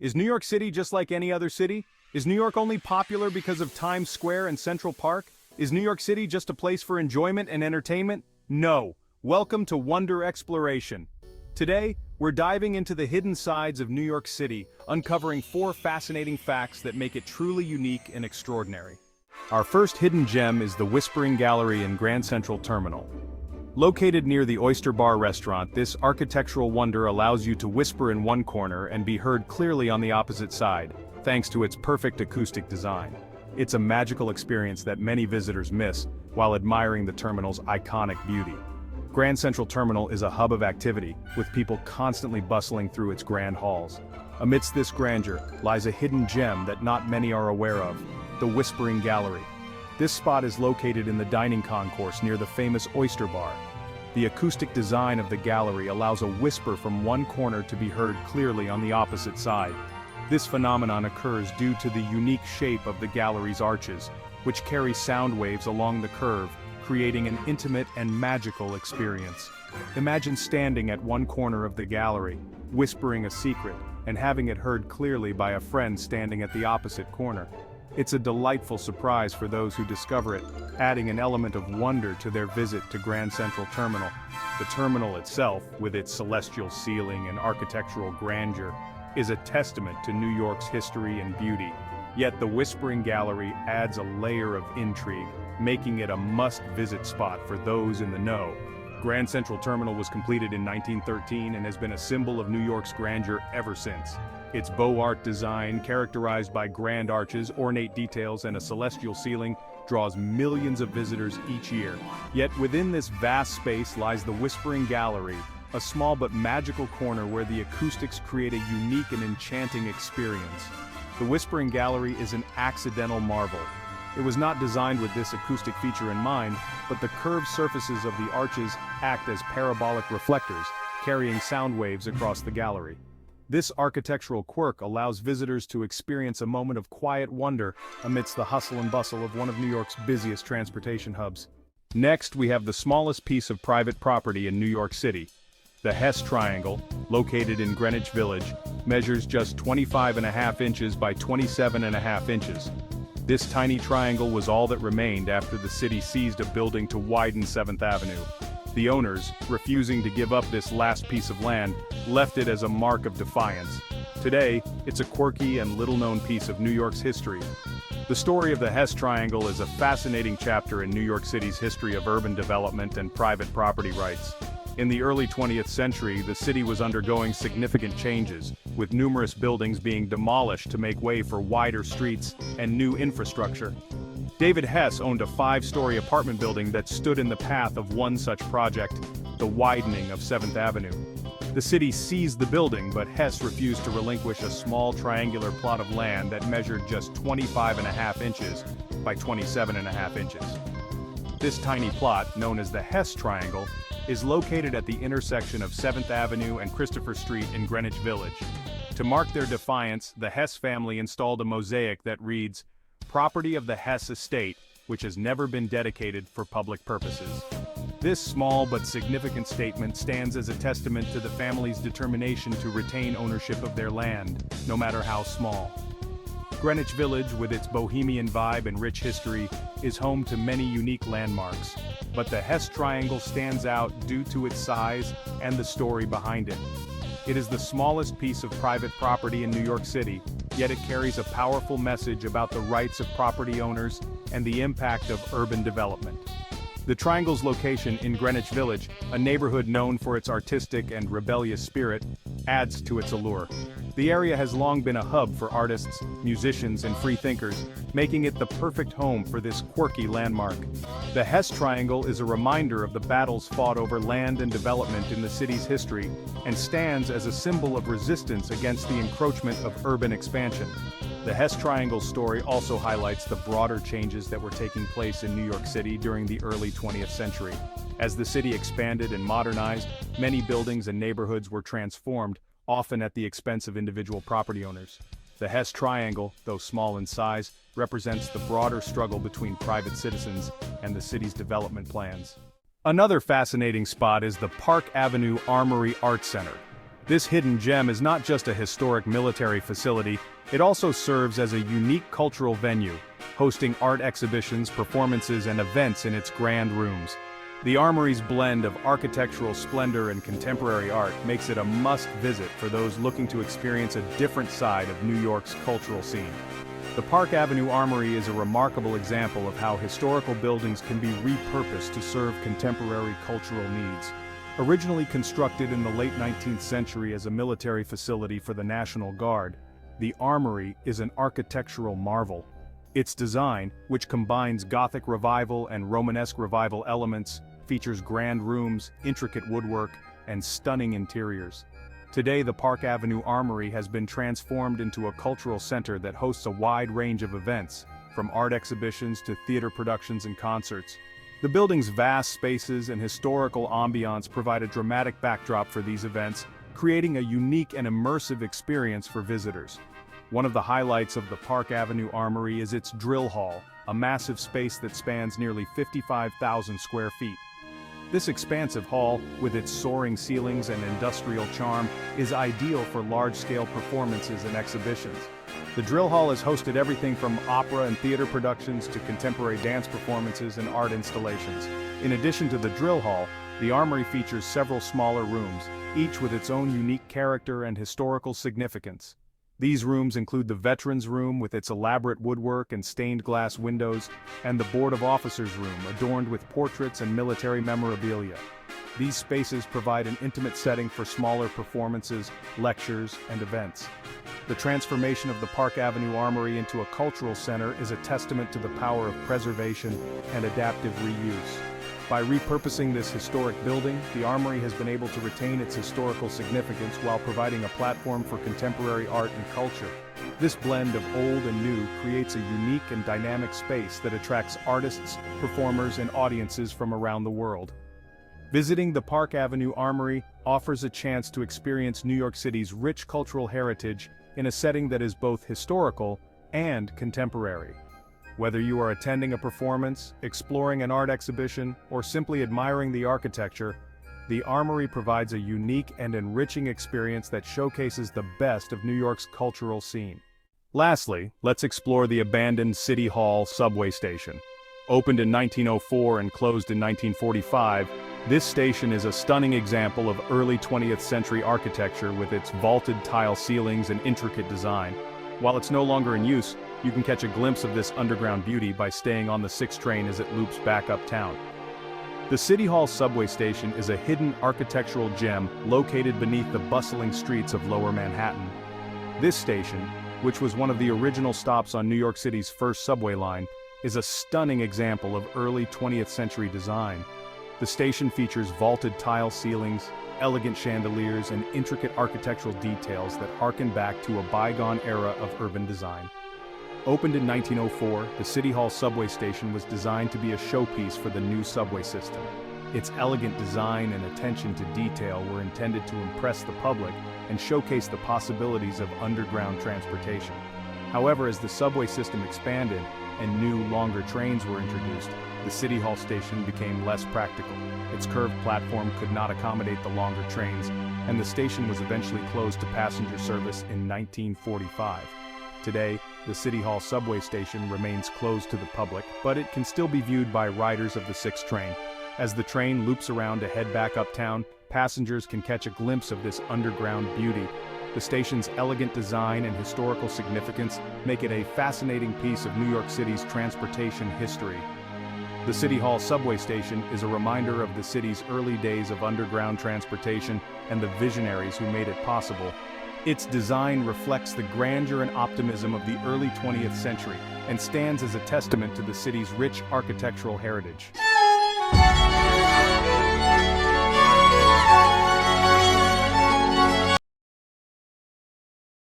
Is New York City just like any other city? Is New York only popular because of Times Square and Central Park? Is New York City just a place for enjoyment and entertainment? No. Welcome to Wonder Exploration. Today, we're diving into the hidden sides of New York City, uncovering 4 fascinating facts that make it truly unique and extraordinary. Our first hidden gem is the Whispering Gallery in Grand Central Terminal. Located near the Oyster Bar restaurant, this architectural wonder allows you to whisper in one corner and be heard clearly on the opposite side, thanks to its perfect acoustic design. It's a magical experience that many visitors miss while admiring the terminal's iconic beauty. Grand Central Terminal is a hub of activity, with people constantly bustling through its grand halls. Amidst this grandeur lies a hidden gem that not many are aware of, the Whispering Gallery. This spot is located in the dining concourse near the famous Oyster Bar. The acoustic design of the gallery allows a whisper from one corner to be heard clearly on the opposite side. This phenomenon occurs due to the unique shape of the gallery's arches, which carry sound waves along the curve, creating an intimate and magical experience. Imagine standing at one corner of the gallery, whispering a secret, and having it heard clearly by a friend standing at the opposite corner. It's a delightful surprise for those who discover it, adding an element of wonder to their visit to Grand Central Terminal. The terminal itself, with its celestial ceiling and architectural grandeur, is a testament to New York's history and beauty. Yet the Whispering Gallery adds a layer of intrigue, making it a must-visit spot for those in the know. Grand Central Terminal was completed in 1913 and has been a symbol of New York's grandeur ever since. Its Beaux Art design, characterized by grand arches, ornate details, and a celestial ceiling, draws millions of visitors each year. Yet within this vast space lies the Whispering Gallery, a small but magical corner where the acoustics create a unique and enchanting experience. The Whispering Gallery is an accidental marvel. It was not designed with this acoustic feature in mind, but the curved surfaces of the arches act as parabolic reflectors, carrying sound waves across the gallery. This architectural quirk allows visitors to experience a moment of quiet wonder amidst the hustle and bustle of one of New York's busiest transportation hubs. Next, we have the smallest piece of private property in New York City. The Hess Triangle, located in Greenwich Village, measures just 25.5 inches by 27.5 inches. This tiny triangle was all that remained after the city seized a building to widen 7th Avenue. The owners, refusing to give up this last piece of land, left it as a mark of defiance. Today, it's a quirky and little-known piece of New York's history. The story of the Hess Triangle is a fascinating chapter in New York City's history of urban development and private property rights. In the early 20th century, the city was undergoing significant changes, with numerous buildings being demolished to make way for wider streets and new infrastructure. David Hess owned a 5-story apartment building that stood in the path of one such project, the widening of 7th Avenue. The city seized the building, but Hess refused to relinquish a small triangular plot of land that measured just 25.5 inches by 27.5 inches. This tiny plot, known as the Hess Triangle, is located at the intersection of 7th Avenue and Christopher Street in Greenwich Village. To mark their defiance, the Hess family installed a mosaic that reads, "Property of the Hess Estate, which has never been dedicated for public purposes." This small but significant statement stands as a testament to the family's determination to retain ownership of their land, no matter how small. Greenwich Village, with its bohemian vibe and rich history, is home to many unique landmarks, but the Hess Triangle stands out due to its size and the story behind it. It is the smallest piece of private property in New York City, yet it carries a powerful message about the rights of property owners and the impact of urban development. The triangle's location in Greenwich Village, a neighborhood known for its artistic and rebellious spirit, adds to its allure. The area has long been a hub for artists, musicians, and free thinkers, making it the perfect home for this quirky landmark. The Hess Triangle is a reminder of the battles fought over land and development in the city's history, and stands as a symbol of resistance against the encroachment of urban expansion. The Hess Triangle story also highlights the broader changes that were taking place in New York City during the early 20th century. As the city expanded and modernized, many buildings and neighborhoods were transformed, often at the expense of individual property owners. The Hess Triangle, though small in size, represents the broader struggle between private citizens and the city's development plans. Another fascinating spot is the Park Avenue Armory Art Center. This hidden gem is not just a historic military facility, it also serves as a unique cultural venue, hosting art exhibitions, performances, and events in its grand rooms. The Armory's blend of architectural splendor and contemporary art makes it a must-visit for those looking to experience a different side of New York's cultural scene. The Park Avenue Armory is a remarkable example of how historical buildings can be repurposed to serve contemporary cultural needs. Originally constructed in the late 19th century as a military facility for the National Guard, the Armory is an architectural marvel. Its design, which combines Gothic Revival and Romanesque Revival elements, features grand rooms, intricate woodwork, and stunning interiors. Today, the Park Avenue Armory has been transformed into a cultural center that hosts a wide range of events, from art exhibitions to theater productions and concerts. The building's vast spaces and historical ambiance provide a dramatic backdrop for these events, creating a unique and immersive experience for visitors. One of the highlights of the Park Avenue Armory is its drill hall, a massive space that spans nearly 55,000 square feet. This expansive hall, with its soaring ceilings and industrial charm, is ideal for large-scale performances and exhibitions. The drill hall has hosted everything from opera and theater productions to contemporary dance performances and art installations. In addition to the drill hall, the Armory features several smaller rooms, each with its own unique character and historical significance. These rooms include the Veterans Room with its elaborate woodwork and stained glass windows, and the Board of Officers Room adorned with portraits and military memorabilia. These spaces provide an intimate setting for smaller performances, lectures, and events. The transformation of the Park Avenue Armory into a cultural center is a testament to the power of preservation and adaptive reuse. By repurposing this historic building, the Armory has been able to retain its historical significance while providing a platform for contemporary art and culture. This blend of old and new creates a unique and dynamic space that attracts artists, performers, and audiences from around the world. Visiting the Park Avenue Armory offers a chance to experience New York City's rich cultural heritage in a setting that is both historical and contemporary. Whether you are attending a performance, exploring an art exhibition, or simply admiring the architecture, the Armory provides a unique and enriching experience that showcases the best of New York's cultural scene. Lastly, let's explore the abandoned City Hall subway station. Opened in 1904 and closed in 1945, this station is a stunning example of early 20th century architecture with its vaulted tile ceilings and intricate design. While it's no longer in use, you can catch a glimpse of this underground beauty by staying on the 6 train as it loops back uptown. The City Hall subway station is a hidden architectural gem located beneath the bustling streets of Lower Manhattan. This station, which was one of the original stops on New York City's first subway line, is a stunning example of early 20th century design. The station features vaulted tile ceilings, elegant chandeliers, and intricate architectural details that harken back to a bygone era of urban design. Opened in 1904, the City Hall subway station was designed to be a showpiece for the new subway system. Its elegant design and attention to detail were intended to impress the public and showcase the possibilities of underground transportation. However, as the subway system expanded and new, longer trains were introduced, the City Hall station became less practical. Its curved platform could not accommodate the longer trains, and the station was eventually closed to passenger service in 1945. Today, the City Hall subway station remains closed to the public, but it can still be viewed by riders of the 6 train. As the train loops around to head back uptown, passengers can catch a glimpse of this underground beauty. The station's elegant design and historical significance make it a fascinating piece of New York City's transportation history. The City Hall subway station is a reminder of the city's early days of underground transportation and the visionaries who made it possible. Its design reflects the grandeur and optimism of the early 20th century and stands as a testament to the city's rich architectural heritage.